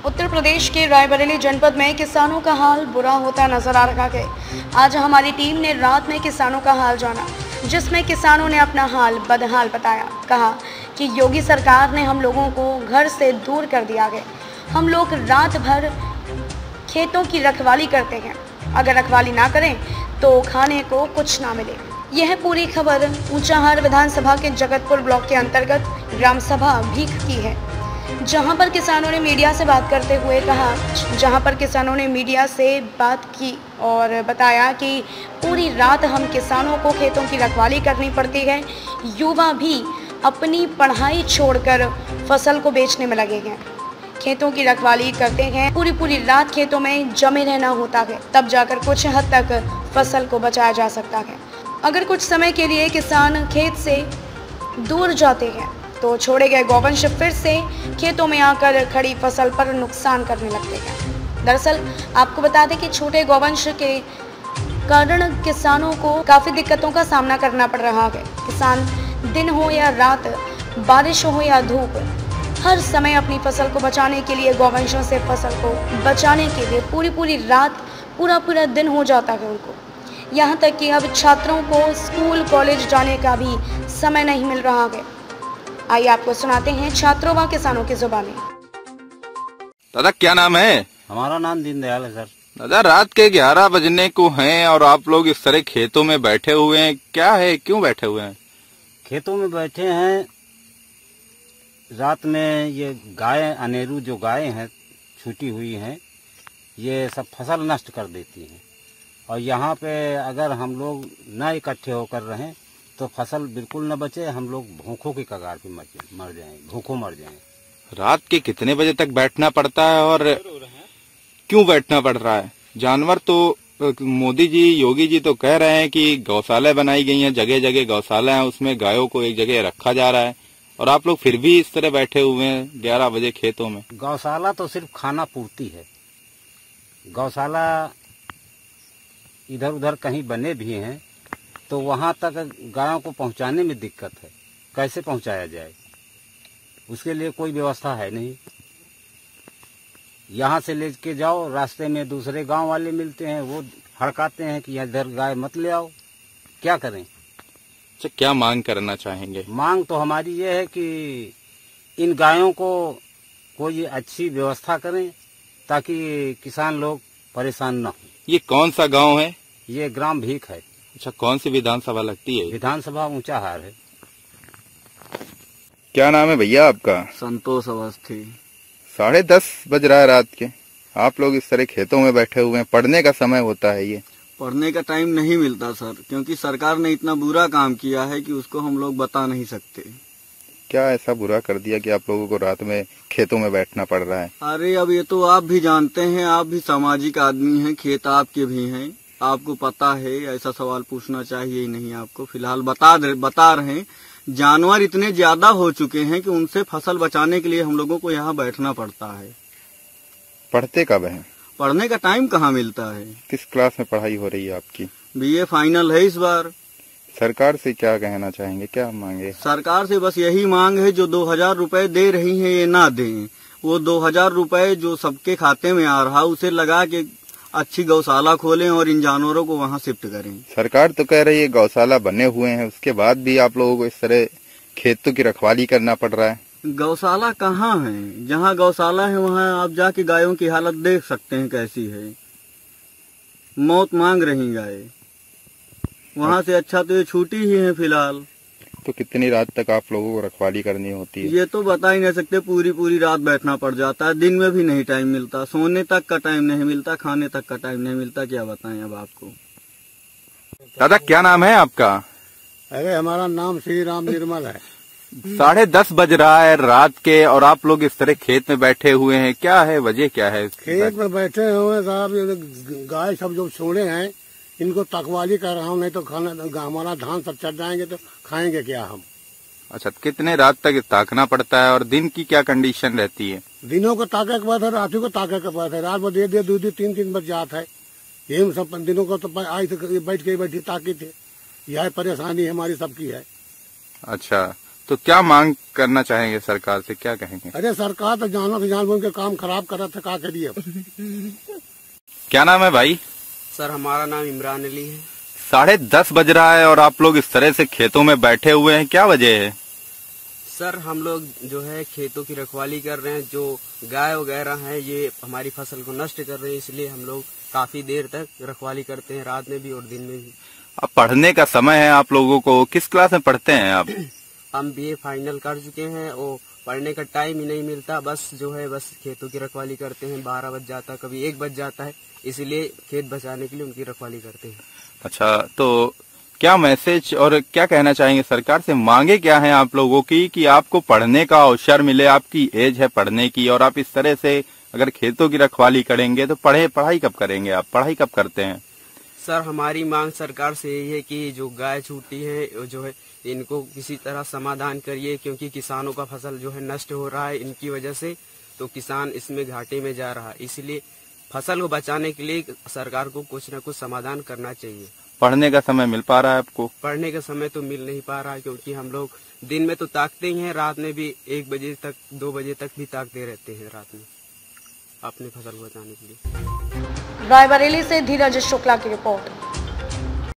उत्तर प्रदेश के रायबरेली जनपद में किसानों का हाल बुरा होता नजर आ रहा है। आज हमारी टीम ने रात में किसानों का हाल जाना, जिसमें किसानों ने अपना हाल बदहाल बताया। कहा कि योगी सरकार ने हम लोगों को घर से दूर कर दिया है। हम लोग रात भर खेतों की रखवाली करते हैं, अगर रखवाली ना करें तो खाने को कुछ ना मिले। यह पूरी खबर ऊंचाहार विधानसभा के जगतपुर ब्लॉक के अंतर्गत ग्राम सभा भीख की है, जहां पर किसानों ने मीडिया से बात करते हुए और बताया कि पूरी रात हम किसानों को खेतों की रखवाली करनी पड़ती है। युवा भी अपनी पढ़ाई छोड़कर फसल को बेचने में लगे हैं, खेतों की रखवाली करते हैं। पूरी रात खेतों में जमे रहना होता है, तब जाकर कुछ हद तक फसल को बचाया जा सकता है। अगर कुछ समय के लिए किसान खेत से दूर जाते हैं तो छोड़े गए गौवंश फिर से खेतों में आकर खड़ी फसल पर नुकसान करने लगते हैं। दरअसल आपको बता दें कि छोटे गौवंश के कारण किसानों को काफ़ी दिक्कतों का सामना करना पड़ रहा है। किसान दिन हो या रात, बारिश हो या धूप, हर समय अपनी फसल को बचाने के लिए, गौवंशों से फसल को बचाने के लिए पूरी रात, पूरा दिन हो जाता है उनको। यहाँ तक कि अब छात्रों को स्कूल कॉलेज जाने का भी समय नहीं मिल रहा है। आइए आपको सुनाते हैं छात्रों व किसानों की जुबानी। दादा क्या नाम है? हमारा नाम दीनदयाल है सर। दादा रात के 11 बजने को हैं और आप लोग इस तरह खेतों में बैठे हुए हैं, क्या है, क्यों बैठे हुए हैं? खेतों में बैठे हैं, रात में ये गाय अनेरू जो गाय हैं छूटी हुई हैं, ये सब फसल नष्ट कर देती हैं। और यहाँ पे अगर हम लोग न इकट्ठे होकर रहें तो फसल बिल्कुल न बचे, हम लोग भूखों की कगार पे मर जाएं, भूखों मर जाएं। रात के कितने बजे तक बैठना पड़ता है और क्यों बैठना पड़ रहा है? जानवर तो मोदी जी, योगी जी तो कह रहे हैं कि गौशाला बनाई गई हैं, जगह जगह गौशाला है, उसमें गायों को एक जगह रखा जा रहा है, और आप लोग फिर भी इस तरह बैठे हुए हैं 11 बजे खेतों में। गौशाला तो सिर्फ खाना पूर्ति है। गौशाला इधर उधर कहीं बने भी हैं तो वहां तक गायों को पहुंचाने में दिक्कत है, कैसे पहुंचाया जाए, उसके लिए कोई व्यवस्था है नहीं। यहाँ से लेके जाओ, रास्ते में दूसरे गांव वाले मिलते हैं, वो हड़काते हैं कि इधर गाय मत ले आओ, क्या करें? अच्छा, क्या मांग करना चाहेंगे? मांग तो हमारी ये है कि इन गायों को कोई अच्छी व्यवस्था करें ताकि किसान लोग परेशान न हो। ये कौन सा गांव है? ये ग्राम भीख है। अच्छा, कौन सी विधानसभा लगती है? विधानसभा ऊंचाहार है। क्या नाम है भैया आपका? संतोष अवस्थी। 10:30 बज रहा है रात के, आप लोग इस तरह खेतों में बैठे हुए हैं, पढ़ने का समय होता है। ये पढ़ने का टाइम नहीं मिलता सर, क्योंकि सरकार ने इतना बुरा काम किया है कि उसको हम लोग बता नहीं सकते। क्या ऐसा बुरा कर दिया कि आप लोगों को रात में खेतों में बैठना पड़ रहा है? अरे अब ये तो आप भी जानते हैं, आप भी सामाजिक आदमी हैं, खेत आपके भी हैं, आपको पता है, ऐसा सवाल पूछना चाहिए ही नहीं आपको। फिलहाल बता रहे हैं, जानवर इतने ज्यादा हो चुके हैं कि उनसे फसल बचाने के लिए हम लोगों को यहाँ बैठना पड़ता है। पढ़ते कब हैं? पढ़ने का टाइम कहाँ मिलता है। किस क्लास में पढ़ाई हो रही है आपकी? BA फाइनल है इस बार। सरकार से क्या कहना चाहेंगे, क्या मांगे? सरकार से बस यही मांग है, जो 2000 रुपए दे रही है ये ना दें। वो 2000 रुपए जो सबके खाते में आ रहा, उसे लगा के अच्छी गौशाला खोलें और इन जानवरों को वहाँ शिफ्ट करें। सरकार तो कह रही है गौशाला बने हुए हैं, उसके बाद भी आप लोगों को इस तरह खेतों की रखवाली करना पड़ रहा है। गौशाला कहाँ है? जहाँ गौशाला है वहाँ आप जाके गायों की हालत देख सकते हैं कैसी है, मौत मांग रही गाय। वहाँ से अच्छा तो ये छूटी ही है फिलहाल। तो कितनी रात तक आप लोगों को रखवाली करनी होती है? ये तो बता ही नहीं सकते, पूरी रात बैठना पड़ जाता है। दिन में भी नहीं टाइम मिलता, सोने तक का टाइम नहीं मिलता, खाने तक का टाइम नहीं मिलता, क्या बताएं अब आपको। दादा क्या नाम है आपका? अरे हमारा नाम श्री राम निर्मल है। 10:30 बज रहा है रात के और आप लोग इस तरह खेत में बैठे हुए हैं, क्या है, वजह क्या है? खेत में बैठे हुए साहब, गाय सब जो छोड़े हैं इनको तकवाली कर रहा हूँ, नहीं तो खाना हमारा धान सब चढ़ जाएंगे तो खाएंगे क्या हम। अच्छा, कितने रात तक ताकना पड़ता है और दिन की क्या कंडीशन रहती है? दिनों को ताके के बाद है, रात को ताके के बाद है, रात में 2-3 बज जाता है। यही सब दिनों को तो आई थे बैठ के बैठी ताकी थे, यह परेशानी हमारी सबकी है। अच्छा, तो क्या मांग करना चाहेंगे सरकार से, क्या कहेंगे? अरे सरकार तो जानवर से जानवर के काम खराब कर रहा था, क्या करिए। क्या नाम है भाई? सर हमारा नाम इमरान अली है। 10:30 बज रहा है और आप लोग इस तरह से खेतों में बैठे हुए हैं, क्या वजह है? सर हम लोग जो है खेतों की रखवाली कर रहे हैं। जो गाय वगैरह हैं ये हमारी फसल को नष्ट कर रहे हैं, इसलिए हम लोग काफी देर तक रखवाली करते हैं, रात में भी और दिन में भी। अब पढ़ने का समय है आप लोगों को, किस क्लास में पढ़ते हैं आप? हम BA फाइनल कर चुके हैं और पढ़ने का टाइम ही नहीं मिलता। बस खेतों की रखवाली करते हैं। 12 बज जाता है, कभी 1 बज जाता है, इसलिए खेत बचाने के लिए उनकी रखवाली करते हैं। अच्छा, तो क्या मैसेज और क्या कहना चाहेंगे सरकार से? मांगे क्या है आप लोगों की कि आपको पढ़ने का अवसर मिले, आपकी एज है पढ़ने की, और आप इस तरह से अगर खेतों की रखवाली करेंगे तो पढ़ाई कब करेंगे? आप पढ़ाई कब करते हैं? सर हमारी मांग सरकार से यही है कि जो गाय छूटी है जो है इनको किसी तरह समाधान करिए, क्योंकि किसानों का फसल जो है नष्ट हो रहा है इनकी वजह से, तो किसान इसमें घाटे में जा रहा है। इसलिए फसल को बचाने के लिए सरकार को कुछ न कुछ समाधान करना चाहिए। पढ़ने का समय मिल पा रहा है आपको? पढ़ने का समय तो मिल नहीं पा रहा है, क्योंकि हम लोग दिन में तो ताकते ही हैं, रात में भी 1 बजे तक 2 बजे तक भी ताकते रहते हैं रात में अपनी फसल को बचाने के लिए। रायबरेली से धीरज शुक्ला की रिपोर्ट।